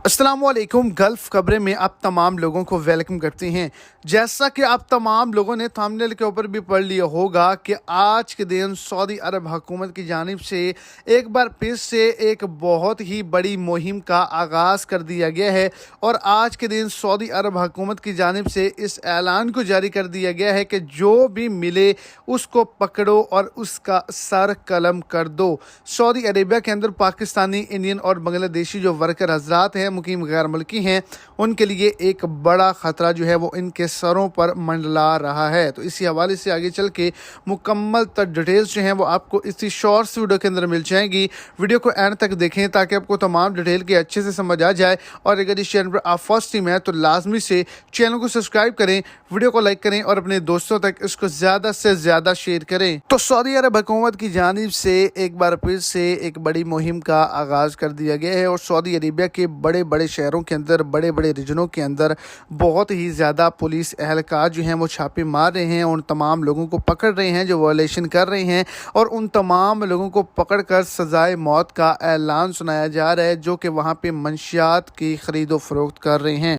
अस्सलामुअलैकुम। गल्फ़ खबरें में आप तमाम लोगों को वेलकम करते हैं। जैसा कि आप तमाम लोगों ने थंबनेल के ऊपर भी पढ़ लिया होगा कि आज के दिन सऊदी अरब हुकूमत की जानिब से एक बार फिर से एक बहुत ही बड़ी मुहिम का आगाज़ कर दिया गया है और आज के दिन सऊदी अरब हुकूमत की जानिब से इस ऐलान को जारी कर दिया गया है कि जो भी मिले उसको पकड़ो और उसका सर कलम कर दो। सऊदी अरेबिया के अंदर पाकिस्तानी, इंडियन और बांग्लादेशी जो वर्कर हजरात हैं, मुकीम गैर मुल्की हैं, उनके लिए एक बड़ा ख़तरा जो है वो इनके सरों पर मंडला रहा है। तो इसी हवाले से आगे चल के मुकम्मल तर डिटेल्स जो हैं वो आपको इसी शॉर्ट्स वीडियो के अंदर मिल जाएंगी। वीडियो को एंड तक देखें ताकि आपको तमाम डिटेल के अच्छे से समझ आ जाए। और अगर इस चैनल पर आप फर्स्ट टाइम है तो लाजमी से चैनल को सब्सक्राइब करें, वीडियो को लाइक करें और अपने दोस्तों तक इसको ज़्यादा से ज़्यादा शेयर करें। तो सऊदी अरब हुकूमत की जानिब से एक बार फिर से एक बड़ी मुहिम का आगाज़ कर दिया गया है और सऊदी अरेबिया के बड़े बड़े शहरों के अंदर, बड़े बड़े रीजनों के अंदर बहुत ही ज़्यादा पुलिस एहलकार जो हैं वो छापे मार रहे हैं, उन तमाम लोगों को पकड़ रहे हैं जो वायलेशन कर रहे हैं और उन तमाम लोगों को पकड़ कर सज़ाए मौत का ऐलान सुनाया जा रहा है जो कि वहाँ पे मंशियात की ख़रीदो फ़रोख्त कर रहे हैं।